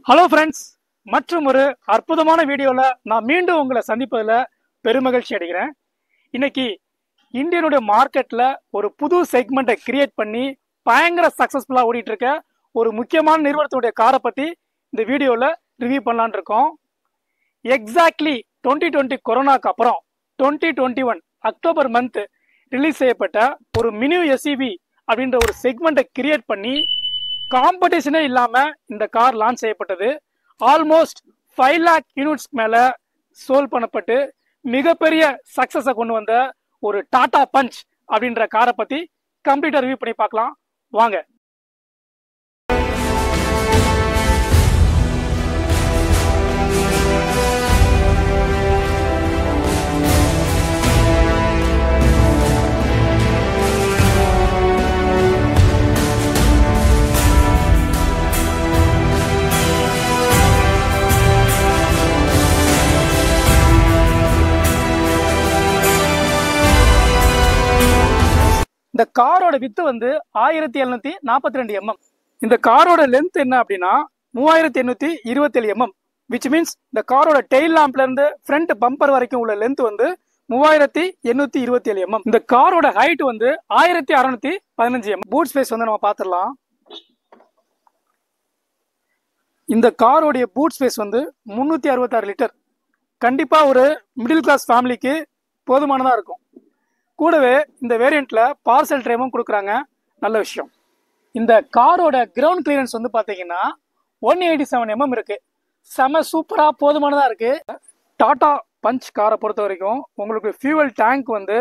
Hello friends, மற்றும் ஒரு அற்புதமான வீடியோவில் நான் மீண்டும் உங்களை சந்திப்பதில் பெருமகிழ்ச்சி அடைகிறேன். இன்னைக்கு இந்தியனுடைய மார்க்கெட்டில் ஒரு புது செக்மெண்ட்டை கிரியேட் பண்ணி பயங்கர சக்ஸஸ்ஃபுல்லாக ஓடிட்டு இருக்க ஒரு முக்கியமான நிறுவனத்துடைய காரை பற்றி இந்த வீடியோவில் ரிவ்யூ பண்ணலான் இருக்கோம். எக்ஸாக்ட்லி 2020 கொரோனாக்கு அப்புறம் 2021 அக்டோபர் மந்த் ரிலீஸ் செய்யப்பட்ட ஒரு மினி எஸ்யூவி அப்படின்ற ஒரு செக்மெண்ட்டை கிரியேட் பண்ணி காம்படிஷனே இல்லாம இந்த கார் லான்ச் செய்யப்பட்டது. ஆல்மோஸ்ட் 5 lakh யூனிட்ஸ்க்கு மேல சோல் பண்ணப்பட்டு மிகப்பெரிய சக்சஸை கொண்டு வந்த ஒரு டாடா பஞ்ச் அப்படின்ற காரை பத்தி கம்ப்ளீட்டா ரிவ்யூ பண்ணி பார்க்கலாம் வாங்க. இந்த காரோட வித்து வந்து 1742 mm. இந்த காரோட லென்த் என்ன அப்படின்னா 3827 mm, விச் மீன்ஸ் இந்த காரோட டெயில் லாம்ப்ல இருந்து ஃப்ரண்ட் பம்பர் வரைக்கும் உள்ள லென்த் வந்து 3827 mm. இந்த காரோட ஹைட் வந்து 1615 mm. பூட் ஸ்பேஸ் வந்து நம்ம பார்த்துடலாம். இந்த காரோடைய பூட் ஸ்பேஸ் வந்து 366 லிட்டர். கண்டிப்பா ஒரு மிடில் கிளாஸ் ஃபேமிலிக்கு போதுமானதா இருக்கும். கூடவே இந்த வேரியண்ட்ல பார்சல் ட்ரேமும் கொடுக்குறாங்க, நல்ல விஷயம். இந்த காரோட கிரவுண்ட் கிளியரன்ஸ் வந்து பாத்தீங்கன்னா 187 mm இருக்கு. செம சூப்பரா போதுமானதா இருக்கு. டாடா பஞ்ச் காரை பொறுத்த வரைக்கும் உங்களுக்கு ஃபியூவல் டேங்க் வந்து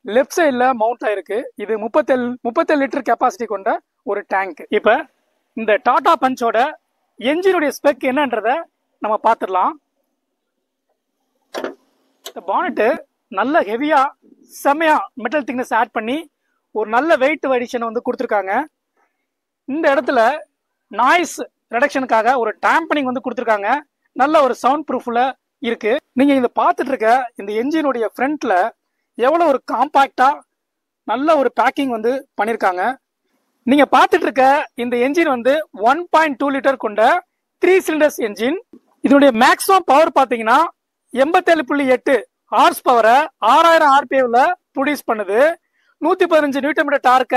லெஃப்ட் சைட்ல மவுண்ட் ஆயிருக்கு. இது 37 லிட்டர் கெப்பாசிட்டி கொண்ட ஒரு டேங்க். இப்ப இந்த டாடா பஞ்சோட என்ஜினுடைய ஸ்பெக் என்னன்றத நம்ம பார்த்துடலாம். இந்த பானட்டு நல்ல ஹெவியா செமையா மெட்டல் திக்னஸ் ஆட் பண்ணி ஒரு நல்ல வெயிட் அடிஷன் வந்து கொடுத்துருக்காங்க. இந்த இடத்துல நாய்ஸ் ரிடக்ஷனுக்காக ஒரு டேம்பனிங் வந்து கொடுத்துருக்காங்க. நல்ல ஒரு சவுண்ட் ப்ரூஃப்ல இருக்கு. நீங்க இந்த பார்த்துட்டு இருக்க இந்த என்ஜினுடைய ஃப்ரண்ட்ல எவ்வளவு ஒரு காம்பாக்டா நல்ல ஒரு பேக்கிங் வந்து பண்ணிருக்காங்க. நீங்க பார்த்துட்டு இருக்க இந்த என்ஜின் வந்து 1.2 லிட்டர் கொண்ட 3 சிலிண்டர்ஸ் என்ஜின். இதனுடைய மேக்ஸிமம் பவர் பாத்தீங்கன்னா 87.8 ஹார்ஸ் பவரை 6000 RPM ப்ரொடியூஸ் பண்ணுது. 115 நியூட்டன் டார்க்க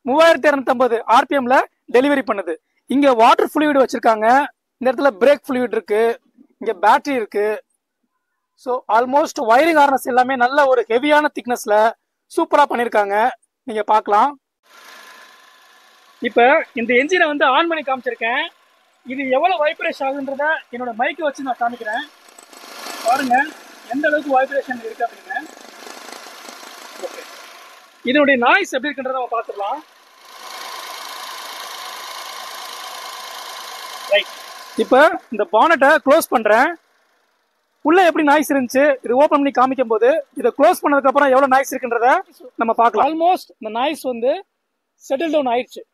3250 RPM டெலிவரி பண்ணுது. இங்க வாட்டர் ஃப்ளூயிட் வச்சிருக்காங்க. இந்த இடத்துல பிரேக் ஃப்ளூயிட் இருக்கு, இங்க பேட்டரி இருக்கு. ஸோ ஆல்மோஸ்ட் வயரிங் ஹார்னஸ் எல்லாமே நல்ல ஒரு ஹெவியான திக்னஸ்ல சூப்பரா பண்ணிருக்காங்க. நீங்க பார்க்கலாம். இப்ப இந்த என்ஜினை வந்து ஆன் பண்ணி காமிச்சிருக்கேன். இது எவ்வளவு வைப்ரேஷன் ஆகுன்றத என்னோட மைக்கை வச்சு நான் காமிக்கிறேன். பாருங்க எந்த அளவுக்கு வைப்ரேஷன் இருக்கு அப்படின்னு. ஓகே, இதனுடைய நாய்ஸ் எப்படி இருக்குன்றத நம்ம பார்த்துடலாம். ரைட், இப்போ இந்த பானட்டை க்ளோஸ் பண்றேன். உள்ள எப்படி நாய்ஸ் இருந்துச்சு இது ஓபன் பண்ணி காமிக்கும் போது இதை க்ளோஸ் பண்ணதுக்கு அப்புறம் எவ்வளவு நாய்ஸ் இருக்குன்றத நம்ம பார்க்கலாம். ஆல்மோஸ்ட் இந்த நாய்ஸ் வந்து செட்டில் டவுன் ஆயிடுச்சு.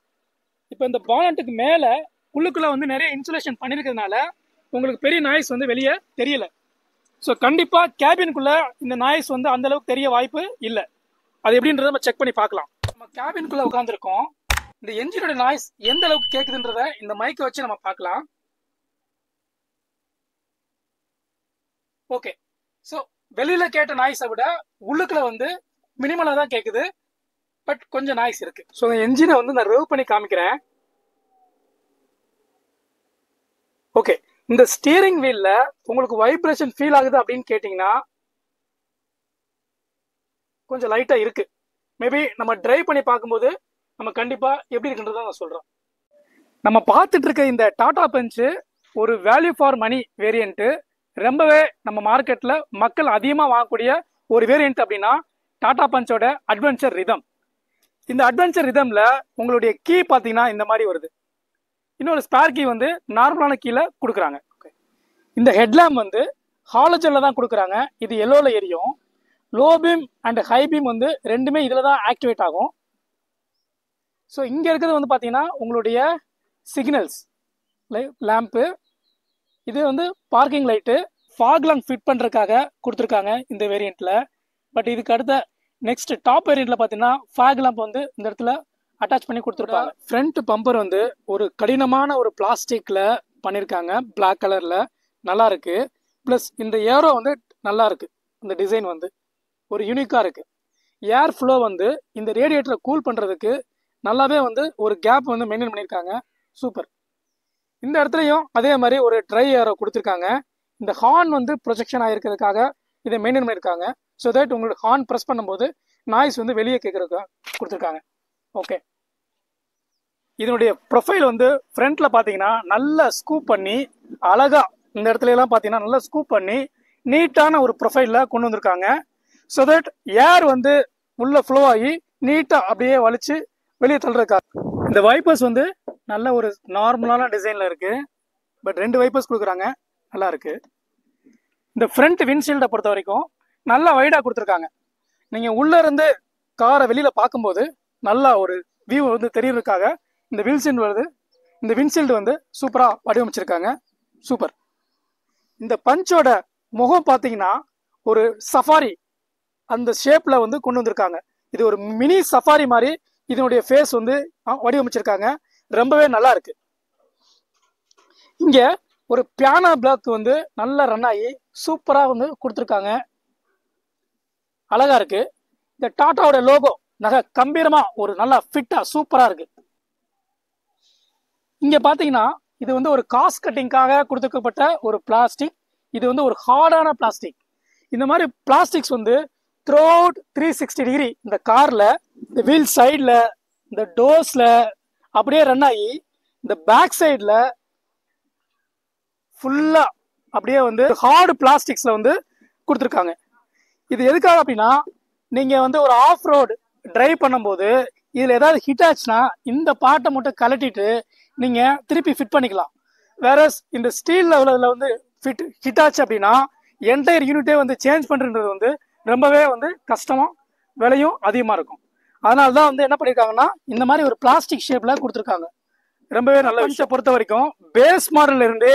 இப்போ இந்த பானட்டுக்கு மேல உள்ளுக்குள்ள வந்து நிறைய இன்சுலேஷன் பண்ணிருக்கிறதுனால உங்களுக்கு பெரிய நாய்ஸ் வந்து வெளியே தெரியல. ஸோ கண்டிப்பா கேபினுக்குள்ள இந்த நாய்ஸ் வந்து அந்த அளவுக்கு தெரிய வாய்ப்பு இல்லை. அது எப்படின்றத நம்ம செக் பண்ணி பார்க்கலாம். நம்ம கேபினுக்குள்ள உட்காந்துருக்கோம். இந்த என்ஜினோட நாய்ஸ் எந்த அளவுக்கு கேட்குதுன்றத இந்த மைக்கை வச்சு நம்ம பார்க்கலாம். ஓகே, ஸோ வெளியில கேட்ட நாய்ஸை விட உள்ளுக்குள்ள வந்து மினிமலா தான் கேட்குது, பட் கொஞ்சம் நாய்ஸ் இருக்கு. ஸோ என்ஜினை வந்து நான் ரிவ் பண்ணி காமிக்கிறேன். ஓகே, இந்த ஸ்டீரிங் வீல்ல உங்களுக்கு வைப்ரேஷன் ஃபீல் ஆகுது அப்படின்னு கேட்டீங்கன்னா கொஞ்சம் லைட்டா இருக்கு. மேபி நம்ம டிரைவ் பண்ணி பார்க்கும்போது நம்ம கண்டிப்பா எப்படி இருக்குன்றத நான் சொல்றேன். நம்ம பார்த்துட்டு இருக்க இந்த டாடா பஞ்ச் ஒரு வேல்யூ ஃபார் மணி வேரியன்ட். ரொம்பவே நம்ம மார்க்கெட்ல மக்கள் அதிகமா வாங்கக்கூடிய ஒரு வேரியன்ட் அப்படின்னா டாடா பஞ்சோட அட்வென்ச்சர் ரிதம். இந்த அட்வென்ச்சர் ரிதம்ல உங்களுடைய கீ பாத்தீங்கன்னா இந்த மாதிரி வருது. இன்னொரு ஸ்பேர் கீ வந்து நார்மலான கீழே கொடுக்குறாங்க. இந்த ஹெட்லாம்ப் வந்து ஹாலஜன்ல தான் கொடுக்குறாங்க. இது எல்லோல எரியும். Low beam and high beam வந்து ரெண்டுமே இதுல தான் ஆக்டிவேட் ஆகும். ஸோ இங்க இருக்கிறது வந்து பாத்தீங்கன்னா உங்களுடைய சிக்னல்ஸ் லேம்ப்பு. இது வந்து parking light. Fog lamp fit பண்றதுக்காக கொடுத்துருக்காங்க இந்த வேரியண்ட்ல. பட் இதுக்கு அடுத்த நெக்ஸ்ட் டாப் வேரியண்ட்ல பாத்தீங்கன்னா ஃபாக் லாம்ப் வந்து இந்த இடத்துல அட்டாச் பண்ணி கொடுத்துருப்பாங்க. ஃப்ரண்ட் பம்பர் வந்து ஒரு கடினமான ஒரு பிளாஸ்டிக்ல பண்ணியிருக்காங்க Black கலரில், நல்லா இருக்கு. ப்ளஸ் இந்த ஏரோ வந்து நல்லா இருக்கு. இந்த டிசைன் வந்து ஒரு யூனிக்காக இருக்கு. ஏர் ஃப்ளோ வந்து இந்த ரேடியேட்டரை கூல் பண்ணுறதுக்கு நல்லாவே வந்து ஒரு கேப் வந்து மெயின்டைன் பண்ணியிருக்காங்க. சூப்பர். இந்த இடத்துலையும் அதே மாதிரி ஒரு ட்ரை ஏரோ கொடுத்துருக்காங்க. இந்த ஹார்ன் வந்து ப்ரொஜெக்ஷன் ஆகிருக்கிறதுக்காக இதை மெயின்டைன் பண்ணியிருக்காங்க. ஸோ தட் உங்களுக்கு ஹார்ன் ப்ரெஸ் பண்ணும்போது நாய்ஸ் வந்து வெளியே கேட்குறதுக்கு கொடுத்துருக்காங்க. ஓகே, இதனுடைய ப்ரொஃபைல் வந்து ஃப்ரண்ட்ல பார்த்தீங்கன்னா நல்லா ஸ்கூப் பண்ணி அழகா இந்த இடத்துல எல்லாம் பார்த்தீங்கன்னா நல்லா ஸ்கூப் பண்ணி நீட்டான ஒரு ப்ரொஃபைலில் கொண்டு வந்திருக்காங்க. ஸோ தட் ஏர் வந்து உள்ள ஃப்ளோ ஆகி நீட்டாக அப்படியே வலிச்சு வெளியே தள்ளுறதுக்காக. இந்த வைப்பர்ஸ் வந்து நல்ல ஒரு நார்மலான டிசைனில் இருக்கு. பட் 2 வைப்பர்ஸ் கொடுக்குறாங்க, நல்லா இருக்கு. இந்த ஃப்ரண்ட் விண்ட்ஷீல்டை பொறுத்த வரைக்கும் நல்லா வைடாக கொடுத்துருக்காங்க. நீங்கள் உள்ளே இருந்து காரை வெளியில் பார்க்கும்போது நல்லா ஒரு வியூ வந்து தெரியறதுக்காக இந்த விண்ட்ஷீல்டு வருது. இந்த விண்ட்ஷீல்டு வந்து சூப்பராக வடிவமைச்சிருக்காங்க. சூப்பர். இந்த பஞ்சோட முகம் பார்த்தீங்கன்னா ஒரு சஃபாரி அந்த ஷேப்பில் வந்து கொண்டு வந்திருக்காங்க. இது ஒரு மினி சஃபாரி மாதிரி இதனுடைய ஃபேஸ் வந்து வடிவமைச்சிருக்காங்க. ரொம்பவே நல்லா இருக்கு. இங்கே ஒரு பியானோ பிளாக் வந்து நல்லா ரன் ஆகி சூப்பராக வந்து கொடுத்துருக்காங்க. அழகா இருக்கு. இந்த டாட்டாவோட லோகோ நகை கம்பீரமா ஒரு நல்லா ஃபிட்டா சூப்பரா இருக்கு. இங்க பாத்தீங்கன்னா இது வந்து ஒரு காஸ்ட் கட்டிங்காக கொடுத்துக்கப்பட்ட ஒரு பிளாஸ்டிக். இது வந்து ஒரு ஹார்டான பிளாஸ்டிக். இந்த மாதிரி பிளாஸ்டிக்ஸ் வந்து த்ரூ அவுட் 360 டிகிரி இந்த கார்ல இந்த வீல் சைட்ல இந்த டோர்ஸ்ல அப்படியே ரன் ஆகி இந்த பேக் சைட்ல ஃபுல்லா அப்படியே வந்து ஹார்டு பிளாஸ்டிக்ஸ்ல வந்து கொடுத்துருக்காங்க. இது எதுக்காக அப்படின்னா நீங்க வந்து ஒரு ஆஃப் ரோடு டிரைவ் பண்ணும்போது இதுல ஏதாவது ஹிட் ஆச்சுன்னா இந்த பாட்டை மட்டும் கலட்டிட்டு நீங்க திருப்பி ஃபிட் பண்ணிக்கலாம். வேற இந்த ஸ்டீல் லெவலில் வந்து ஹிட் ஆச்சு அப்படின்னா என்டையர் யூனிட்டே வந்து சேஞ்ச் பண்றது வந்து ரொம்பவே வந்து கஷ்டமா விலையும் அதிகமா இருக்கும். அதனால தான் வந்து என்ன பண்ணியிருக்காங்கன்னா இந்த மாதிரி ஒரு பிளாஸ்டிக் ஷேப்ல கொடுத்துருக்காங்க. ரொம்பவே நல்ல விஷயம். பொறுத்த வரைக்கும் பேஸ் மாடல்ல இருந்து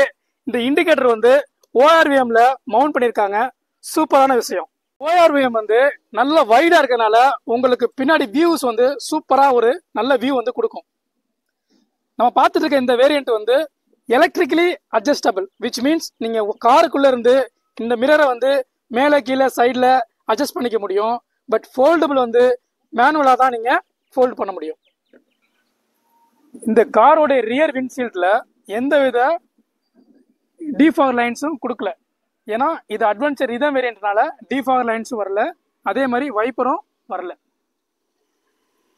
இந்த இண்டிகேட்டர் வந்து ORVMல மவுண்ட் பண்ணியிருக்காங்க. சூப்பரான விஷயம். ORVM வந்து நல்ல வைடா இருக்கனால உங்களுக்கு பின்னாடி வியூஸ் வந்து சூப்பரா ஒரு நல்ல வியூ வந்து கொடுக்கும். நம்ம பார்த்துட்டு இருக்க இந்த வேரியன்ட் வந்து எலக்ட்ரிக்கலி அட்ஜஸ்டபிள், விச் மீன்ஸ் நீங்க காருக்குள்ள இருந்து இந்த மிரரை வந்து மேலே கீழே சைடில் அட்ஜஸ்ட் பண்ணிக்க முடியும். பட் ஃபோல்டபிள் வந்து மேனுவலாக தான் நீங்க ஃபோல்ட் பண்ண முடியும். இந்த காரோட ரியர் விண்ட்ஷீல்டில் எந்த வித டிஃபாகர் லைன்ஸும் கொடுக்கல. ஏன்னா இது அட்வென்ச்சர் இதான் வேரியன்ட்னால டிஃபாகர் லைன்ஸும் வரல, அதே மாதிரி வைப்பரும் வரல.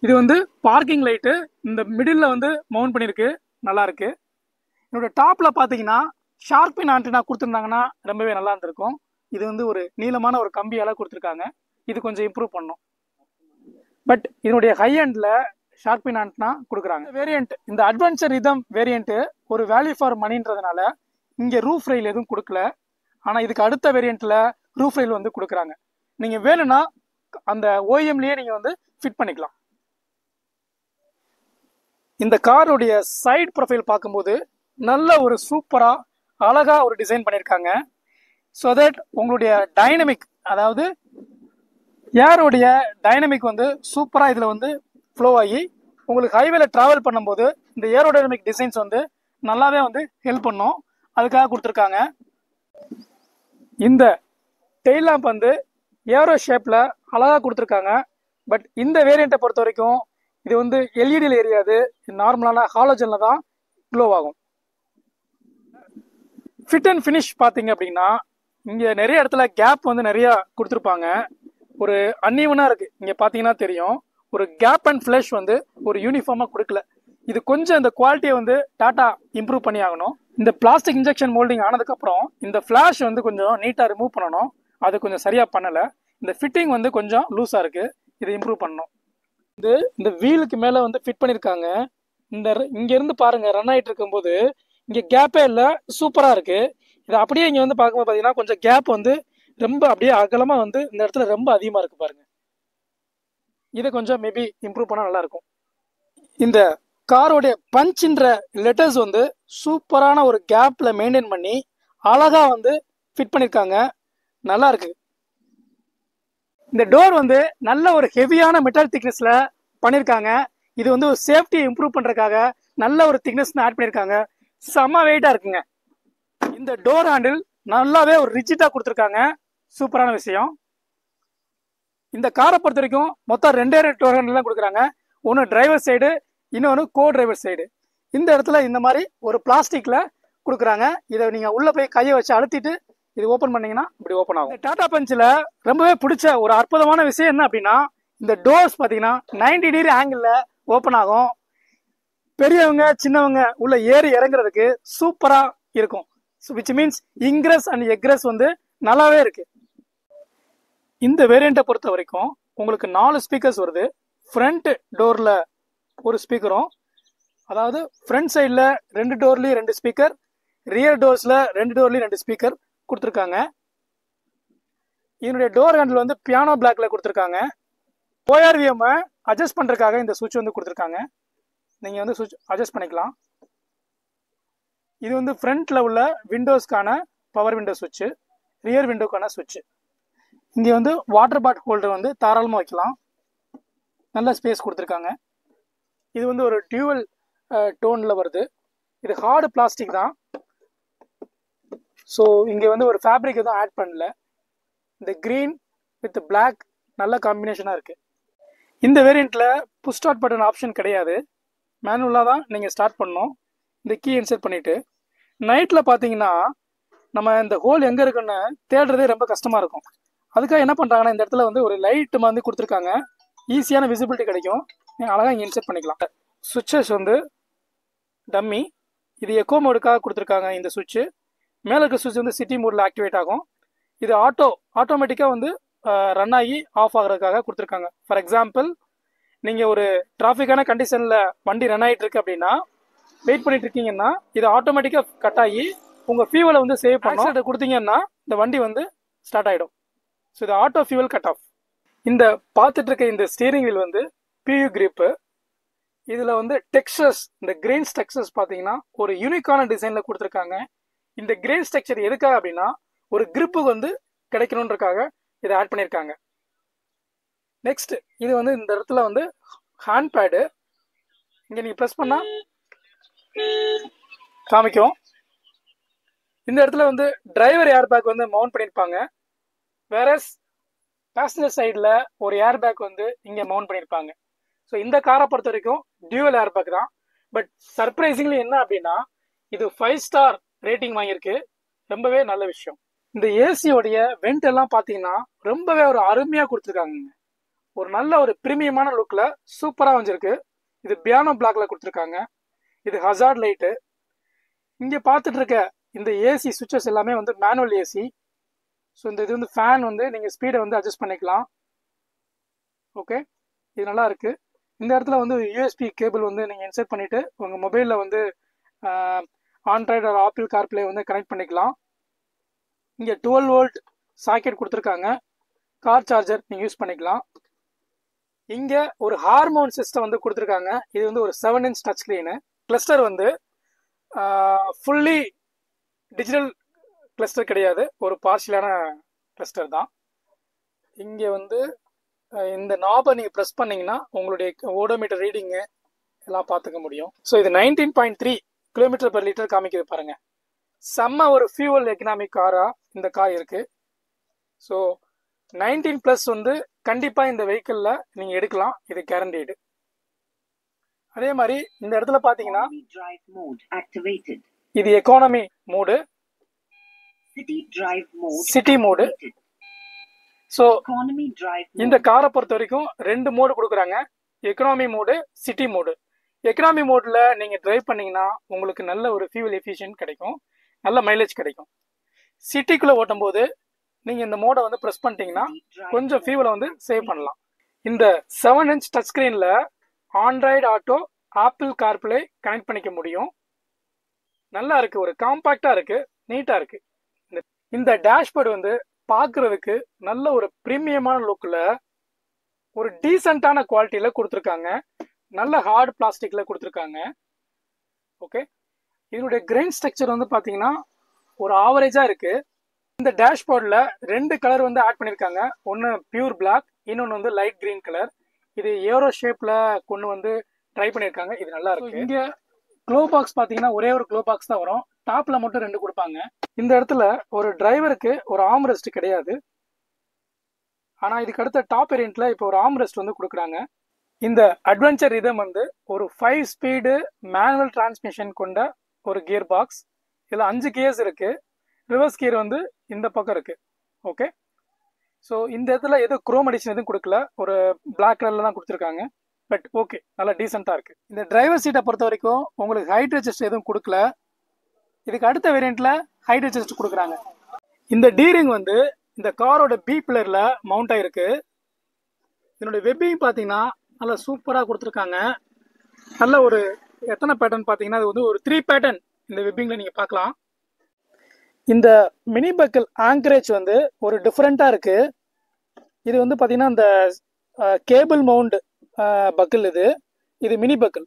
இது வந்து பார்க்கிங் லைட்டு இந்த மிடில் வந்து மவுண்ட் பண்ணியிருக்கு, நல்லா இருக்கு. என்னோட டாப்ல பார்த்தீங்கன்னா ஷார்க் பின் ஆண்டனா கொடுத்துருந்தாங்கன்னா ரொம்பவே நல்லா இருந்திருக்கும். இது வந்து ஒரு நீளமான ஒரு கம்பியால கொடுத்துருக்காங்க. இது கொஞ்சம் இம்ப்ரூவ் பண்ணும். பட் இதனுடைய ஹை எண்ட்ல ஷார்க் பின் ஆண்டனா கொடுக்குறாங்க. வேரியன்ட் இந்த அட்வென்ச்சர் ரிதம் வேரியன்ட் ஒரு வேல்யூ ஃபார் மணின்றதுனால இங்க ரூஃப் ரெயில் எதுவும் கொடுக்கல. ஆனா இதுக்கு அடுத்த வேரியன்ட்ல ரூஃப் ரெயில் வந்து கொடுக்குறாங்க. நீங்க வேணும்னா அந்த OEMலயே நீங்க வந்து ஃபிட் பண்ணிக்கலாம். இந்த காருடைய சைடு ப்ரொஃபைல் பார்க்கும்போது நல்ல ஒரு சூப்பரா அழகா ஒரு டிசைன் பண்ணியிருக்காங்க. ஸோ தட் உங்களுடைய டைனமிக், அதாவது ஏருடைய டைனமிக் வந்து சூப்பரா இதுல வந்து ஃப்ளோ ஆகி உங்களுக்கு ஹைவேல டிராவல் பண்ணும்போது இந்த ஏரோடைனமிக் டிசைன்ஸ் வந்து நல்லாவே வந்து ஹெல்ப் பண்ணும். அதுக்காக கொடுத்துருக்காங்க. இந்த டெயில் லேம்ப் வந்து ஏரோ ஷேப்ல அழகா கொடுத்துருக்காங்க. பட் இந்த வேரியண்ட்டை பொறுத்த வரைக்கும் இது வந்து எல்இடியில் எரியாது, நார்மலான ஹாலோஜன்ல தான் க்ளோ ஆகும். ஃபிட் அண்ட் ஃபினிஷ் பார்த்தீங்க அப்படின்னா இங்க நிறைய இடத்துல கேப் வந்து நிறைய கொடுத்துருப்பாங்க. ஒரு அன்ஈவனா இருக்கு. இங்க பாத்தீங்கன்னா தெரியும், ஒரு கேப் அண்ட் ஃபிளஷ் வந்து ஒரு யூனிஃபார்மா கொடுக்கல. இது கொஞ்சம் இந்த குவாலிட்டியை வந்து டாடா இம்ப்ரூவ் பண்ணி ஆகணும். இந்த பிளாஸ்டிக் இன்ஜெக்ஷன் மோல்டிங் ஆனதுக்கு அப்புறம் இந்த ஃபிளாஷ் வந்து கொஞ்சம் நீட்டா ரிமூவ் பண்ணணும். அது கொஞ்சம் சரியா பண்ணல. இந்த ஃபிட்டிங் வந்து கொஞ்சம் லூஸா இருக்கு, இதை இம்ப்ரூவ் பண்ணணும். இந்த வீலுக்கு மேல வந்து ஃபிட் பண்ணிருக்காங்க. இங்க இருந்து பாருங்க, ரன் ஆயிட்டு இருக்கும் போது இங்க கேப்பே இல்ல, சூப்பரா இருக்கு. இது அப்படியே இங்க வந்து பார்க்கும்போது பாத்தீங்கன்னா கொஞ்சம் கேப் வந்து ரொம்ப அப்படியே அகலமா வந்து இந்த இடத்துல ரொம்ப அதிகமா இருக்கு பாருங்க. இதை கொஞ்சம் மேபி இம்ப்ரூவ் பண்ணா நல்லா இருக்கும். இந்த காரோடைய பஞ்ச்ன்ற லெட்டர்ஸ் வந்து சூப்பரான ஒரு கேப்ல மெயின்டைன் பண்ணி அழகா வந்து ஃபிட் பண்ணிருக்காங்க, நல்லா இருக்கு. இந்த டோர் வந்து நல்ல ஒரு ஹெவியான மெட்டல் திக்னஸ்ல பண்ணிருக்காங்க. இது வந்து ஒரு சேஃப்டியை இம்ப்ரூவ் பண்றதுக்காக நல்ல ஒரு திக்னஸ் ஆட் பண்ணிருக்காங்க. செம்ம வெயிட்டா இருக்குங்க. இந்த டோர் ஹேண்டில் நல்லாவே ஒரு ரிஜிட்டா கொடுத்துருக்காங்க. சூப்பரான விஷயம். இந்த காரை பொறுத்த வரைக்கும் மொத்தம் ரெண்டே டோர் ஹேண்டில் தான் கொடுக்குறாங்க. ஒன்று டிரைவர் சைடு, இன்னொன்று கோ டிரைவர் சைடு. இந்த இடத்துல இந்த மாதிரி ஒரு பிளாஸ்டிக்ல கொடுக்குறாங்க. இதை நீங்க உள்ள போய் கையை வச்சு அழுத்திட்டு இது ஓப்பன் பண்ணீங்கன்னா இப்படி ஓப்பன் ஆகும். டாடா பஞ்சில் ரொம்பவே பிடிச்ச ஒரு அற்புதமான விஷயம் என்ன அப்படின்னா, இந்த டோர்ஸ் பார்த்தீங்கன்னா 90 டிகிரி ஆங்கிள் ஓப்பன் ஆகும். பெரியவங்க சின்னவங்க உள்ள ஏறி இறங்குறதுக்கு சூப்பரா இருக்கும். விச் மீன்ஸ் இன்கிரஸ் அண்ட் எக்ரஸ் வந்து நல்லாவே இருக்கு. இந்த வேரியண்ட்டை பொறுத்த வரைக்கும் உங்களுக்கு 4 ஸ்பீக்கர்ஸ் வருது. ஃப்ரண்ட் டோர்ல ஒரு ஸ்பீக்கரும், அதாவது ஃப்ரண்ட் சைடில் 2 டோர்லயும் 2 ஸ்பீக்கர், ரியர் டோர்ஸ்ல 2 டோர்லயும் 2 ஸ்பீக்கர் கொடுத்துருக்காங்க. இதனுடைய டோர் ஹேண்டில் வந்து பியானோ பிளாக்ல கொடுத்துருக்காங்க. ORVM அட்ஜஸ்ட் பண்றதுக்காக இந்த சுவிட்ச் வந்து கொடுத்துருக்காங்க. நீங்க வந்து சுவிட்ச் அட்ஜஸ்ட் பண்ணிக்கலாம். இது வந்து ஃப்ரண்ட்ல உள்ள விண்டோஸ்க்கான பவர் விண்டோ சுவிட்ச், ரியர் விண்டோக்கான சுவிட்ச். இங்கே வந்து வாட்டர் பாட்டில் ஹோல்டர் வந்து தாராளமாக வைக்கலாம். நல்ல ஸ்பேஸ் கொடுத்துருக்காங்க. இது வந்து ஒரு டியூவல் டோன்ல வருது. இது ஹார்டு பிளாஸ்டிக் தான். ஸோ இங்கே வந்து ஒரு ஃபேப்ரிக் எதுவும் ஆட் பண்ணல. இந்த க்ரீன் வித் பிளாக் நல்ல காம்பினேஷனாக இருக்கு. இந்த வேரியண்ட்ல புஷ் ஸ்டார்ட் பட்டன் ஆப்ஷன் கிடையாது. மேனுவலாக தான் நீங்கள் ஸ்டார்ட் பண்ணணும். இந்த கீ இன்சர்ட் பண்ணிட்டு நைட்டில் பார்த்தீங்கன்னா நம்ம இந்த ஹோல் எங்கே இருக்குன்னு தேடுறதே ரொம்ப கஷ்டமாக இருக்கும். அதுக்காக என்ன பண்ணுறாங்கன்னா இந்த இடத்துல வந்து ஒரு லைட் வந்து கொடுத்துருக்காங்க. ஈஸியான விசிபிலிட்டி கிடைக்கும். நீங்கள் அழகாக இங்கே இன்சர்ட் பண்ணிக்கலாம். சுவிட்சஸ் வந்து டம்மி. இது எக்கோ மோடுக்காக கொடுத்துருக்காங்க. இந்த சுவிட்சு மேலே இருக்க சுவிட்ச் வந்து சிட்டி மோடில் ஆக்டிவேட் ஆகும். இது ஆட்டோமேட்டிக்காக வந்து ரன் ஆகி ஆஃப் ஆகிறதுக்காக கொடுத்துருக்காங்க. ஃபார் எக்ஸாம்பிள், நீங்கள் ஒரு டிராஃபிக்கான கண்டிஷனில் வண்டி ரன் ஆகிட்டு இருக்கு அப்படின்னா, வெயிட் பண்ணிட்டு இருக்கீங்கன்னா இது ஆட்டோமேட்டிக்காக கட் ஆகி உங்கள் ஃபியூவலை வந்து சேவ் பண்ணி கொடுத்தீங்கன்னா இந்த வண்டி வந்து ஸ்டார்ட் ஆகிடும். ஸோ இது ஆட்டோ ஃபியூவல் கட் ஆஃப். இந்த பார்த்துட்டு இருக்க இந்த ஸ்டீரிங் வீல் வந்து PU கிரிப்பு. இதில் வந்து டெக்ஸ்சர்ஸ், இந்த கிரெயின்ஸ் டெக்ஸ்சர்ஸ் பார்த்தீங்கன்னா ஒரு யூனிக்கான டிசைனில் கொடுத்துருக்காங்க. இந்த கிரெயின் ஸ்ட்ரக்சர் எதுக்காக அப்படின்னா ஒரு கிரிப்புக்கு வந்து கிடைக்கணுன்றக்காக இதை ஆட் பண்ணியிருக்காங்க. நெக்ஸ்ட், இது வந்து இந்த இடத்துல வந்து ஹேண்ட் பேடு. இங்கே நீங்கள் ப்ரெஸ் பண்ணால் காமிக்கும். இந்த இடத்துல வந்து டிரைவர் ஏர் பேக் வந்து மவுண்ட் பண்ணியிருப்பாங்க. வேறஸ் பேசஞ்சர் சைடில் ஒரு ஏர் பேக் வந்து இங்கே மவுண்ட் பண்ணியிருப்பாங்க. ஸோ இந்த காரை பொறுத்த வரைக்கும் டியூவல் ஏர் பேக் தான். பட் சர்ப்ரைசிங்லி என்ன அப்படின்னா இது 5 ஸ்டார் ரேட்டிங் வாங்கியிருக்கு. ரொம்பவே நல்ல விஷயம். இந்த ஏசியோடைய வெண்ட் எல்லாம் பார்த்தீங்கன்னா ரொம்பவே ஒரு அருமையாக கொடுத்துருக்காங்க. ஒரு நல்ல ஒரு பிரீமியமான லுக்கில் சூப்பராக வந்துருக்கு. இது பியானோ பிளாக்ல கொடுத்துருக்காங்க. இது ஹசார்ட் லைட்டு. இங்கே பார்த்துட்டு இருக்க இந்த ஏசி சுவிட்சஸ் எல்லாமே வந்து மேனுவல் ஏசி. ஸோ இந்த இது வந்து ஃபேன் வந்து நீங்கள் ஸ்பீடை வந்து அட்ஜஸ்ட் பண்ணிக்கலாம். ஓகே, இது நல்லா இருக்கு. இந்த இடத்துல வந்து USB கேபிள் வந்து நீங்கள் இன்சர்ட் பண்ணிட்டு உங்கள் மொபைலில் வந்து ஆண்ட்ராய்டு ஆர் ஆப்பிள் கார்ப்ளே வந்து கனெக்ட் பண்ணிக்கலாம். இங்கே 12 வோல்ட் சாக்கெட் கொடுத்துருக்காங்க. கார் சார்ஜர் நீங்கள் யூஸ் பண்ணிக்கலாம். இங்கே ஒரு ஹார்மோன் சிஸ்டம் வந்து கொடுத்துருக்காங்க. இது வந்து ஒரு 7 இன்ச் டச் ஸ்க்ரீனு. கிளஸ்டர் வந்து ஃபுல்லி டிஜிட்டல் கிளஸ்டர் கிடையாது, ஒரு பார்ஷியலான கிளஸ்டர் தான். இங்கே வந்து இந்த நாபை நீங்கள் ப்ரெஸ் பண்ணிங்கன்னா உங்களுடைய ஓடோமீட்டர் ரீடிங்கு எல்லாம் பார்த்துக்க முடியும். ஸோ இது 19.3 கிலோமீட்டர் பெர் லிட்டர் காமிக்குது பாருங்க. செம்ம ஒரு ஃபியூவல் எக்கனாமிக் காராக இந்த கார் இருக்கு. ஸோ 19+ வந்து கண்டிப்பாக இந்த வெஹிக்கிளில் நீங்கள் எடுக்கலாம். இது கேரண்டீடு. அதே மாதிரி இந்த இடத்துல பார்த்தீங்கன்னா இது economy mode, city mode. So இந்த காரை பொறுத்த வரைக்கும் 2 மோடு கொடுக்குறாங்க, economy mode, city mode. Economy மோடில் நீங்கள் டிரைவ் பண்ணிங்கன்னா உங்களுக்கு நல்ல ஒரு ஃபியூவல் எஃபிஷியன்ட் கிடைக்கும், நல்ல மைலேஜ் கிடைக்கும். சிட்டிக்குள்ளே ஓட்டும் போது நீங்கள் இந்த மோடை வந்து ப்ரெஸ் பண்ணிட்டீங்கன்னா கொஞ்சம் ஃபியூவலை வந்து சேவ் பண்ணலாம். இந்த 7 இன்ச் டச் ஸ்க்ரீனில் Android auto, apple CarPlay connect பண்ணிக்க முடியும். நல்லா இருக்குது, ஒரு காம்பாக்டாக இருக்குது, நீட்டாக இருக்குது. இந்த டேஷ்போர்டு வந்து பார்க்குறதுக்கு நல்ல ஒரு ப்ரீமியமான லுக்கில் ஒரு டீசெண்டான குவாலிட்டியில் கொடுத்துருக்காங்க. நல்ல ஹார்ட் பிளாஸ்டிக்கில் கொடுத்துருக்காங்க. ஓகே, இதனுடைய கிரெயின் ஸ்ட்ரக்சர் வந்து பார்த்தீங்கன்னா ஒரு ஆவரேஜாக இருக்குது. இந்த டேஷ்போர்டில் 2 கலர் வந்து ஆட் பண்ணியிருக்காங்க. ஒன்று பியூர் பிளாக், இன்னொன்று வந்து லைட் கிரீன் கலர். இது ஏரோ ஷேப்பில் கொண்டு வந்து ட்ரை பண்ணியிருக்காங்க. இது நல்லா இருக்கு. இங்கே க்ளோ பாக்ஸ் பார்த்தீங்கன்னா ஒரே ஒரு க்ளோ பாக்ஸ் தான் வரும், டாப்பில் மட்டும் 2 கொடுப்பாங்க. இந்த இடத்துல ஒரு டிரைவருக்கு ஒரு ஆர்ம் ரெஸ்ட் கிடையாது. ஆனால் இதுக்கு அடுத்த டாப் வேரியண்ட்டில் இப்போ ஒரு ஆர்ம் ரெஸ்ட் வந்து கொடுக்குறாங்க. இந்த அட்வென்ச்சர் ரிதம் வந்து ஒரு 5 ஸ்பீடு மேனுவல் டிரான்ஸ்மிஷன் கொண்ட ஒரு கியர் பாக்ஸ். இதில் 5 கியர்ஸ் இருக்குது. ரிவர்ஸ் கியர் வந்து இந்த பக்கம் இருக்குது. ஓகே, ஸோ இந்த இடத்துல எதுவும் குரோம் அடிஷன் எதுவும் கொடுக்கல, ஒரு பிளாக் கலரில் தான் கொடுத்துருக்காங்க. பட் ஓகே, நல்லா டீசெண்டாக இருக்குது. இந்த டிரைவர் சீட்டை பொறுத்த வரைக்கும் உங்களுக்கு ஹைட் அட்ஜஸ்ட் எதுவும் கொடுக்கல. இதுக்கு அடுத்த வேரியண்ட்டில் ஹைட் அட்ஜஸ்ட் கொடுக்குறாங்க. இந்த டீரிங் வந்து இந்த காரோட பி பில்லரில் மவுண்ட் ஆகிருக்கு. இதனுடைய வெப்பிங் பார்த்தீங்கன்னா நல்லா சூப்பராக கொடுத்துருக்காங்க. நல்ல ஒரு எத்தனை பேட்டர்ன் பார்த்தீங்கன்னா அது வந்து ஒரு 3 பேட்டர்ன் இந்த வெப்பிங்கில் நீங்கள் பார்க்கலாம். இந்த மினி பக்கிள் ஆங்கரேஜ் வந்து ஒரு டிஃப்ரெண்ட்டாக இருக்குது. இது வந்து பார்த்தீங்கன்னா இந்த கேபிள் மவுண்ட் பக்கிள். இது மினி பக்கிள்.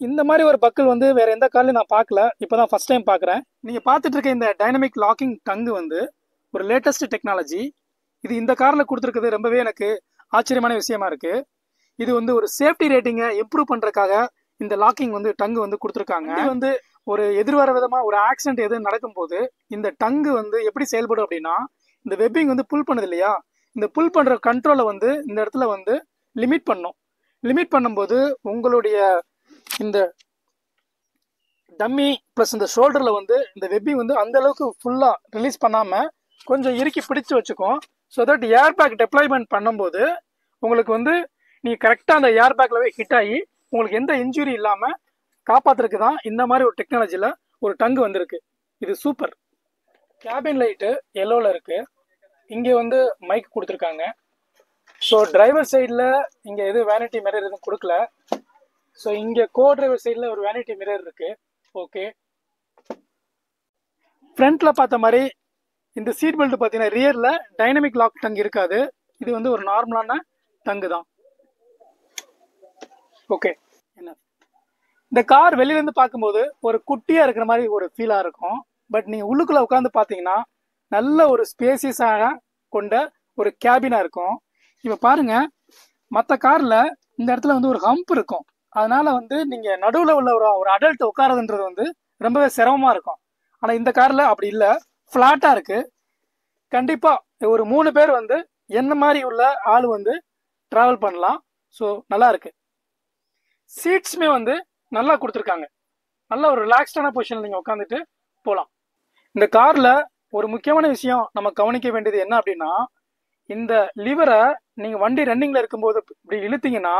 இந்த மாதிரி ஒரு பக்கிள் வந்து வேற எந்த கார்லையும் நான் பார்க்கல, இப்போ தான் ஃபர்ஸ்ட் டைம் பார்க்குறேன். நீங்கள் பார்த்துட்டு இருக்க இந்த டைனமிக் லாக்கிங் டங்கு வந்து ஒரு லேட்டஸ்ட் டெக்னாலஜி. இது இந்த காரில் கொடுத்துருக்குது ரொம்பவே எனக்கு ஆச்சரியமான விஷயமா இருக்குது. இது வந்து ஒரு சேஃப்டி ரேட்டிங்கை இம்ப்ரூவ் பண்ணுறதுக்காக இந்த லாக்கிங் வந்து டங்கு வந்து கொடுத்துருக்காங்க. இது வந்து ஒரு எதிர்வர விதமாக ஒரு ஆக்சிடென்ட் எதுவும் நடக்கும்போது இந்த டங்கு வந்து எப்படி செயல்படும் அப்படின்னா, இந்த வெப்பிங் வந்து புல் பண்ணுது இல்லையா, இந்த புல் பண்ணுற கண்ட்ரோலை வந்து இந்த இடத்துல வந்து லிமிட் பண்ணும். லிமிட் பண்ணும்போது உங்களுடைய இந்த டம்மி ப்ளஸ் இந்த ஷோல்டரில் வந்து இந்த வெப்பிங் வந்து அந்த அளவுக்கு ஃபுல்லாக ரிலீஸ் பண்ணாமல் கொஞ்சம் இறுக்கி பிடிச்சு வச்சுக்கும். So that air bag deployment பண்ணும்போது உங்களுக்கு வந்து நீங்கள் கரெக்டாக அந்த ஏர் பேக்லவே ஹிட் ஆகி உங்களுக்கு எந்த இன்ஜுரி இல்லாமல் காப்பாற்றுறதுக்கு தான் இந்த மாதிரி ஒரு டெக்னாலஜியில் ஒரு டங்கு வந்திருக்கு. இது சூப்பர். கேபின் லைட்டு எல்லோவில் இருக்குது. இங்கே வந்து மைக் கொடுத்துருக்காங்க. ஸோ டிரைவர் சைடில் இங்கே எதுவும் வேனிட்டி மிரர் எதுவும் கொடுக்கல. ஸோ இங்கே கோ டிரைவர் சைடில் ஒரு வேனிட்டி மிரர் இருக்குது. ஓகே, ஃப்ரண்ட்டில் பார்த்த மாதிரி இந்த சீட் பெல்ட் பார்த்தீங்கன்னா ரியரில் டைனமிக் லாக் டங் இருக்காது. இது வந்து ஒரு நார்மலான டங்கு தான். ஓகே, என்ன இந்த கார் வெளியிலேருந்து பார்க்கும்போது ஒரு குட்டியாக இருக்கிற மாதிரி ஒரு ஃபீலாக இருக்கும். பட் நீங்கள் உள்ளுக்குள்ளே உட்காந்து பார்த்தீங்கன்னா நல்ல ஒரு ஸ்பேசியஸாக கொண்ட ஒரு கேபினாக இருக்கும். இப்போ பாருங்கள், மற்ற காரில் இந்த இடத்துல வந்து ஒரு ஹம்ப் இருக்கும். அதனால வந்து நீங்கள் நடுவில் உள்ள ஒரு அடல்ட் உட்காரதுன்றது வந்து ரொம்பவே சிரமமாக இருக்கும். ஆனால் இந்த காரில் அப்படி இல்லை, ஃப்ளாட்டாக இருக்குது. கண்டிப்பாக ஒரு 3 பேர் வந்து என்ன மாதிரி உள்ள ஆள் வந்து ட்ராவல் பண்ணலாம். ஸோ நல்லா இருக்கு. சீட்ஸுமே வந்து நல்லா கொடுத்துருக்காங்க. நல்ல ஒரு ரிலாக்ஸ்டான பொசிஷனில் நீங்கள் உட்காந்துட்டு போகலாம். இந்த காரில் ஒரு முக்கியமான விஷயம் நம்ம கவனிக்க வேண்டியது என்ன அப்படின்னா, இந்த லிவரை நீங்கள் வண்டி ரன்னிங்கில் இருக்கும்போது இப்படி இழுத்தீங்கன்னா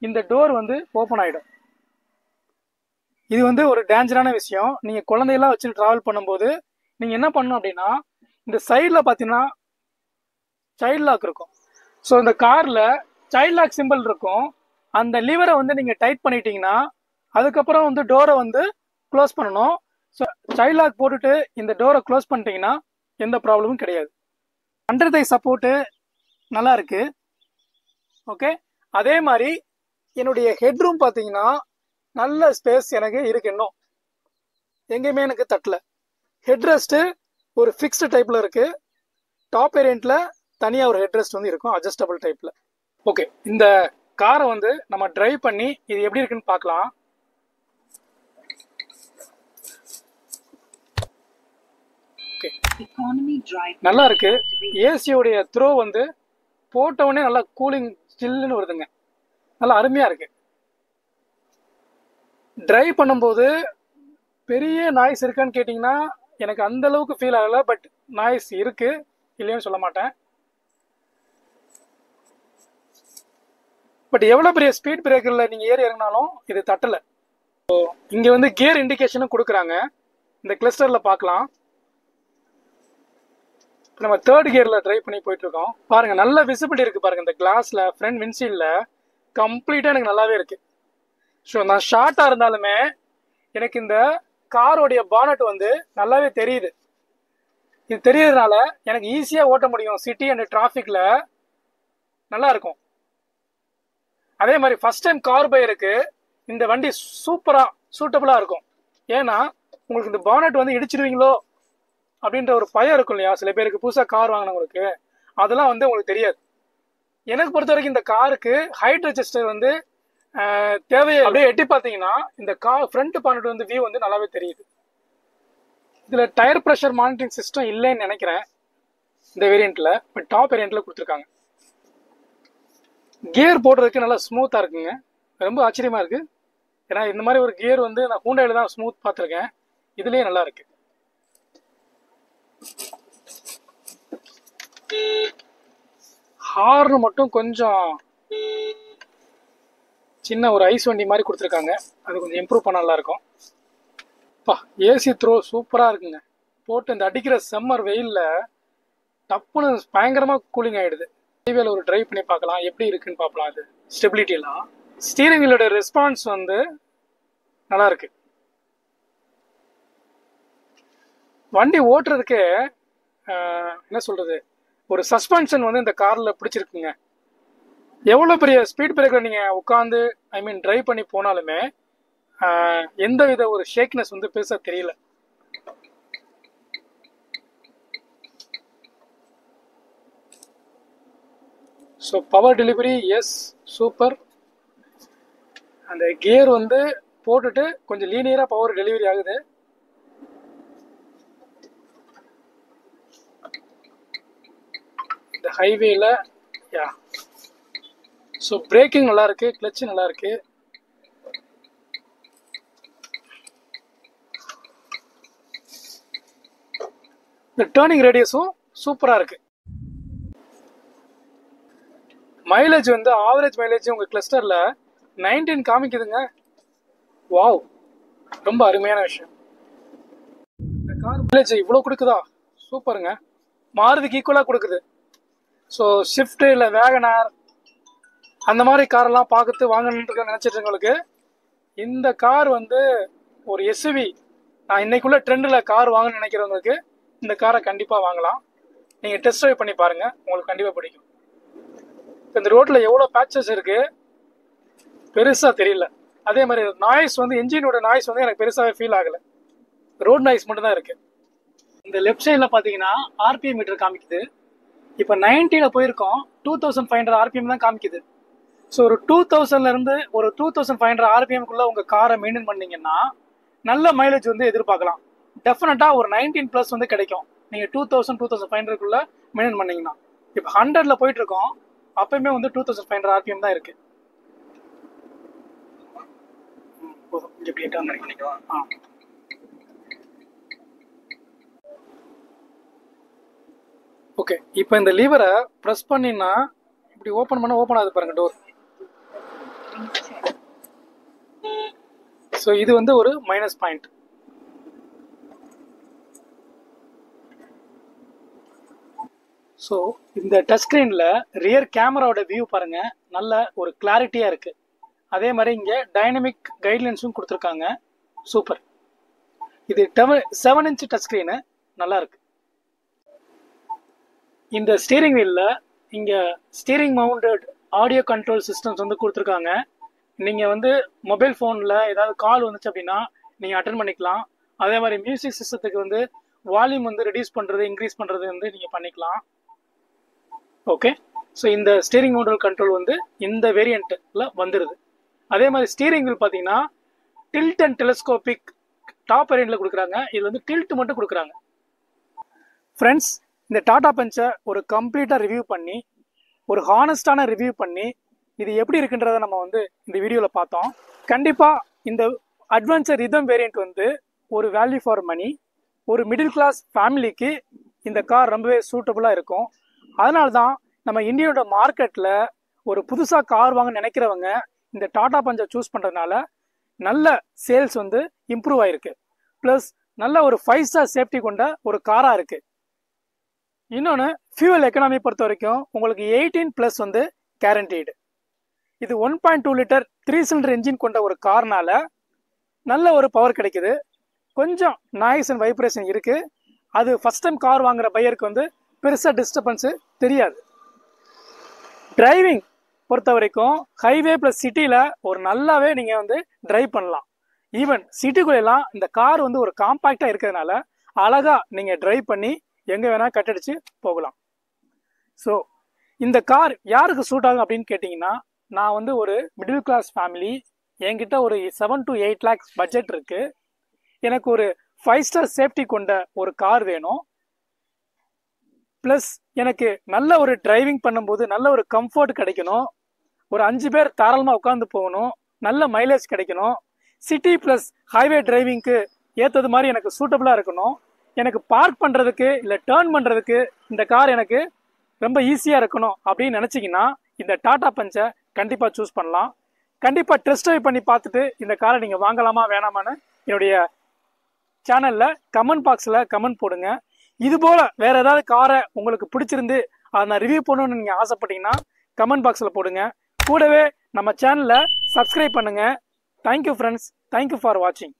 இந்த டோர் வந்து ஓப்பன் ஆகிடும். இது வந்து ஒரு டேஞ்சரான விஷயம். நீங்கள் குழந்தையெல்லாம் வச்சு ட்ராவல் பண்ணும்போது நீங்கள் என்ன பண்ணணும் அப்படின்னா, இந்த சைடில் பார்த்தீங்கன்னா சைல்ட் லாக் இருக்கும். ஸோ இந்த காரில் சைல்ட் லாக் சிம்பிள் இருக்கும். அந்த லிவரை வந்து நீங்கள் டைட் பண்ணிட்டீங்கன்னா அதுக்கப்புறம் வந்து டோரை வந்து க்ளோஸ் பண்ணணும். ஸோ சைல்ட் லாக் போட்டுட்டு இந்த டோரை க்ளோஸ் பண்ணிட்டீங்கன்னா எந்த ப்ராப்ளமும் கிடையாது. அண்டர் தை சப்போர்ட்டு நல்லா இருக்கு. ஓகே, அதே மாதிரி என்னுடைய ஹெட்ரூம் பார்த்தீங்கன்னா நல்ல ஸ்பேஸ் எனக்கு இருக்கு. இன்னும் எங்கேயுமே எனக்கு தட்டல. ஹெட்ரெஸ்ட்டு ஒரு ஃபிக்ஸ்டு டைப்பில் இருக்குது. டாப் வேரியண்ட்டில் தனியாக ஒரு ஹெட்ரெஸ்ட் வந்து இருக்கும், அட்ஜஸ்டபிள் டைப்பில். ஓகே, இந்த காரை வந்து நம்ம டிரைவ் பண்ணி இது எப்படி இருக்குன்னு பார்க்கலாம். ஓகே, நல்லா இருக்கு. ஏசியோடைய த்ரோ வந்து போட்டவுடனே நல்லா கூலிங் சில்லுன்னு வருதுங்க. நல்லா அருமையாக இருக்கு. டிரைவ் பண்ணும்போது பெரிய நாய்ஸ் இருக்கான்னு கேட்டிங்கன்னா எனக்கு அந்த அளவுக்கு ஃபீல் ஆகலை. பட் நாய்ஸ் இருக்கு, இல்லைன்னு சொல்ல மாட்டேன். பட் எவ்வளோ பெரிய ஸ்பீட் பிரேக்கரில் நீங்கள் ஏறி இறங்கினாலும் இது தட்டலை. ஸோ இங்கே வந்து கியர் இண்டிகேஷனும் கொடுக்குறாங்க. இந்த கிளஸ்டரில் பார்க்கலாம். நம்ம 3rd கியரில் ட்ரைவ் பண்ணி போயிட்டுருக்கோம். பாருங்கள், நல்ல விசிபிலிட்டி இருக்குது பாருங்கள். இந்த கிளாஸில் ஃப்ரண்ட் விண்ட்ஷீல்டில் கம்ப்ளீட்டாக எனக்கு நல்லாவே இருக்குது. ஸோ நான் ஷார்ட்டாக இருந்தாலுமே எனக்கு இந்த காரோடைய பானட் வந்து நல்லாவே தெரியுது. இது தெரியறதுனால எனக்கு ஈஸியாக ஓட்ட முடியும். சிட்டி அண்ட் டிராஃபிக்கில் நல்லா இருக்கும். அதே மாதிரி ஃபர்ஸ்ட் டைம் கார் பையருக்கு இந்த வண்டி சூட்டபுளாக இருக்கும். ஏன்னா உங்களுக்கு இந்த பானட் வந்து இடிச்சிருவீங்களோ அப்படின்ற ஒரு பயம் இருக்கும் இல்லையா, சில பேருக்கு புதுசாக கார் வாங்கினவங்களுக்கு. அதெல்லாம் வந்து உங்களுக்கு தெரியாது. எனக்கு பொறுத்த வரைக்கும் இந்த காருக்கு ஹைட் அட்ஜஸ்டர் வந்து தேவையை அப்படியே எட்டி பார்த்தீங்கன்னா இந்த கார் ஃப்ரண்ட் பானட் வந்து வியூ வந்து நல்லாவே தெரியுது. இதில் டயர் ப்ரெஷர் மானிட்டரிங் சிஸ்டம் இல்லைன்னு நினைக்கிறேன் இந்த வேரியண்ட்டில், பட் டாப் வேரியண்ட்டில் கொடுத்துருக்காங்க. கியர் போடுறதுக்கு நல்லா ஸ்மூத்தாக இருக்குங்க, ரொம்ப ஆச்சரியமாக இருக்குது. ஏன்னா இந்த மாதிரி ஒரு கியர் வந்து நான் ஹூண்டாயில் தான் ஸ்மூத் பார்த்துருக்கேன், இதுலேயே நல்லா இருக்கு. ஹார்ன் மட்டும் கொஞ்சம் சின்ன ஒரு ஐஸ் வண்டி மாதிரி கொடுத்துருக்காங்க, அது கொஞ்சம் இம்ப்ரூவ் பண்ண நல்லா இருக்கும். ஏசி த்ரோ சூப்பராக இருக்குங்க. போட்டு இந்த அடிக்கிற சம்மர் வெயிலில் டப்புன்னு பயங்கரமாக கூலிங் ஆகிடுது. ஹைவேல ஒரு டிரைவ் பண்ணி பார்க்கலாம் எப்படி இருக்குன்னு பார்க்கலாம். அது ஸ்டெபிலிட்டிலாம் ஸ்டீரிங் வீலோட ரெஸ்பான்ஸ் வந்து நல்லா இருக்கு. வண்டி ஓட்டுறதுக்கு என்ன சொல்றது, ஒரு சஸ்பென்ஷன் வந்து இந்த காரில் பிடிச்சிருக்குங்க. எவ்வளோ பெரிய ஸ்பீட் பிரேக்கர் நீங்கள் உட்காந்து டிரைவ் பண்ணி போனாலுமே எந்த வித ஒரு ஷேக்னஸ் வந்து பெருசாக தெரியல. So power delivery is super. அந்த கியர் வந்து போட்டுட்டு கொஞ்சம் லீனியராக பவர் டெலிவரி ஆகுது. இந்த ஹைவேல யா. ஸோ பிரேக்கிங் நல்லா இருக்கு, கிளட்ச் நல்லா இருக்கு. இந்த டேர்னிங் ரேடியஸும் சூப்பராக இருக்கு. மைலேஜ் வந்து ஆவரேஜ் மைலேஜ் உங்கள் கிளஸ்டரில் 19 காமிக்குதுங்க. வாவ், ரொம்ப அருமையான விஷயம். இந்த கார் மைலேஜ் இவ்வளோ கொடுக்குதா, சூப்பருங்க. மாருதிக்கு ஈக்குவலாக கொடுக்குது. ஸோ ஷிஃப்ட் இல்லை வேகனார் அந்த மாதிரி காரெல்லாம் பார்த்து வாங்கணுன்னு நினச்சிட்டு இருக்கவங்களுக்கு இந்த கார் வந்து ஒரு எஸ்யூவி, நான் இன்னைக்குள்ள ட்ரெண்டில் கார் வாங்கணும்னு நினைக்கிறவங்களுக்கு இந்த காரை கண்டிப்பாக வாங்கலாம். நீங்கள் டெஸ்ட் ட்ரைவ் பண்ணி பாருங்கள், உங்களுக்கு கண்டிப்பாக பிடிக்கும். இந்த ரோட்டில் எவ்வளோ பேச்சஸ் இருக்குது பெருசாக தெரியல. அதே மாதிரி நாய்ஸ் வந்து என்ஜினோட நாய்ஸ் வந்து எனக்கு பெருசாகவே ஃபீல் ஆகலை, ரோட் நாய்ஸ் மட்டும்தான் இருக்குது. இந்த லெஃப்ட் சைடில் பார்த்தீங்கன்னா ஆர்பிஎம் மீட்டர் காமிக்குது. இப்போ 90ல் போயிருக்கோம், 2500 ஆர்பிஎம் தான் காமிக்குது. ஸோ ஒரு 2000லேருந்து ஒரு 2500 ஆர்பிஎம்குள்ளே உங்கள் காரை மெயின்டைன் பண்ணிங்கன்னா நல்ல மைலேஜ் வந்து எதிர்பார்க்கலாம். டெஃபினட்டாக ஒரு 19+ வந்து கிடைக்கும் நீங்கள் 2500 மெயின்டைன் பண்ணிங்கன்னா. இப்போ 100ல் போயிட்டுருக்கோம், அப்பயுமே வந்து 2500 ஆர்பிஎம் தான் இருக்குது. ஓகே, இப்போ இந்த லீவரை ப்ரெஸ் பண்ணினா இப்படி ஓப்பன் பண்ண ஓப்பன் ஆகுது பாருங்க டோர். ஸோ இது வந்து ஒரு மைனஸ் பாயிண்ட். ஸோ இந்த டச் ஸ்க்ரீனில் ரியர் கேமராவோட வியூ பாருங்கள், நல்ல ஒரு கிளாரிட்டியாக இருக்குது. அதே மாதிரி இங்கே டைனமிக் கைட்லைன்ஸும் கொடுத்துருக்காங்க, சூப்பர். இது 7 இன்ச் டச் ஸ்க்ரீனு, நல்லா இருக்கு. இந்த ஸ்டீரிங் வீலில் இங்கே steering mounted audio control systems வந்து கொடுத்துருக்காங்க. நீங்கள் வந்து மொபைல் ஃபோனில் ஏதாவது கால் வந்துச்சு அப்படின்னா நீங்கள் அட்டன் பண்ணிக்கலாம். அதே மாதிரி மியூசிக் சிஸ்டத்துக்கு வந்து வால்யூம் வந்து ரெடியூஸ் பண்ணுறது இன்க்ரீஸ் பண்ணுறது வந்து நீங்கள் பண்ணிக்கலாம். ஓகே, ஸோ இந்த ஸ்டீரிங் மவுண்டட் கண்ட்ரோல் வந்து இந்த வேரியண்ட்டில் வந்துடுது. அதே மாதிரி ஸ்டீரிங் வீல் பார்த்தீங்கன்னா டில்ட் அண்ட் டெலஸ்கோபிக் டாப் வேரியண்ட்டில் கொடுக்குறாங்க. இது வந்து டில்ட் மட்டும் கொடுக்குறாங்க. ஃப்ரெண்ட்ஸ், இந்த டாடா பஞ்சை ஒரு கம்ப்ளீட்டாக ரிவ்யூ பண்ணி ஒரு ஹானஸ்டான ரிவ்யூ பண்ணி இது எப்படி இருக்குன்றதை நம்ம வந்து இந்த வீடியோவில் பார்த்தோம். கண்டிப்பாக இந்த அட்வென்ச்சர் ரிதம் வேரியண்ட் வந்து ஒரு வேல்யூ ஃபார் மணி, ஒரு மிடில் கிளாஸ் ஃபேமிலிக்கு இந்த கார் ரொம்பவே சூட்டபுளாக இருக்கும். அதனால தான் நம்ம இந்தியாவோட மார்க்கெட்டில் ஒரு புதுசாக கார் வாங்க நினைக்கிறவங்க இந்த டாடா பஞ்சை சூஸ் பண்ணுறதுனால நல்ல சேல்ஸ் வந்து இம்ப்ரூவ் ஆகிருக்கு. ப்ளஸ் நல்ல ஒரு 5 ஸ்டார் சேஃப்டி கொண்ட ஒரு காராக இருக்குது. இன்னொன்று, ஃபியூவல் எக்கனாமி பொறுத்த வரைக்கும் உங்களுக்கு 18+ வந்து கேரண்டீடு. இது 1.2 லிட்டர் 3 சிலிண்டர் என்ஜின் கொண்ட ஒரு கார்னால நல்ல ஒரு பவர் கிடைக்குது. கொஞ்சம் நாய்ஸ் அண்ட் வைப்ரேஷன் இருக்குது. அது ஃபஸ்ட் டைம் கார் வாங்குற பையருக்கு வந்து பெருசாக டிஸ்டர்பன்ஸு தெரியாது. டிரைவிங் பொறுத்த வரைக்கும் ஹைவே ப்ளஸ் சிட்டியில் ஒரு நல்லாவே நீங்கள் வந்து டிரைவ் பண்ணலாம். ஈவன் சிட்டிக்குள்ளெல்லாம் இந்த கார் வந்து ஒரு காம்பேக்டாக இருக்கிறதுனால அழகாக நீங்கள் டிரைவ் பண்ணி எங்கே வேணால் கட்டடிச்சு போகலாம். ஸோ இந்த கார் யாருக்கு சூட் ஆகும் அப்படின்னு கேட்டிங்கன்னா நான் வந்து ஒரு மிடில் கிளாஸ் ஃபேமிலி, என்கிட்ட ஒரு 7 to 8 lakhs பட்ஜெட் இருக்கு. எனக்கு ஒரு 5 ஸ்டார் சேஃப்டி கொண்ட ஒரு கார் வேணும். ப்ளஸ் எனக்கு நல்ல ஒரு டிரைவிங் பண்ணும்போது நல்ல ஒரு கம்ஃபர்ட் கிடைக்கணும். ஒரு 5 பேர் தாராளமாக உட்காந்து போகணும். நல்ல மைலேஜ் கிடைக்கணும். சிட்டி ப்ளஸ் ஹைவே டிரைவிங்க்கு ஏற்றது மாதிரி எனக்கு சூட்டபுளாக இருக்கணும். எனக்கு பார்க் பண்ணுறதுக்கு இல்லை டேர்ன் பண்ணுறதுக்கு இந்த கார் எனக்கு ரொம்ப ஈஸியாக இருக்கணும் அப்படின்னு நினச்சிங்கன்னா இந்த டாடா பஞ்சை கண்டிப்பாக சூஸ் பண்ணலாம். கண்டிப்பாக டெஸ்ட் ட்ரைவ் பண்ணி பார்த்துட்டு இந்த காரை நீங்கள் வாங்கலாமா வேணாமான்னு என்னுடைய சேனலில் கமெண்ட் பாக்ஸில் கமெண்ட் போடுங்க. இதுபோல் வேறு ஏதாவது காரை உங்களுக்கு பிடிச்சிருந்து அதை நான் ரிவ்யூ பண்ணணும்னு நீங்கள் ஆசைப்பட்டீங்கன்னா கமெண்ட் பாக்ஸில் போடுங்க. கூடவே நம்ம சேனலை சப்ஸ்கிரைப் பண்ணுங்கள். Thank you friends. தேங்க்யூ ஃபார் வாட்சிங்.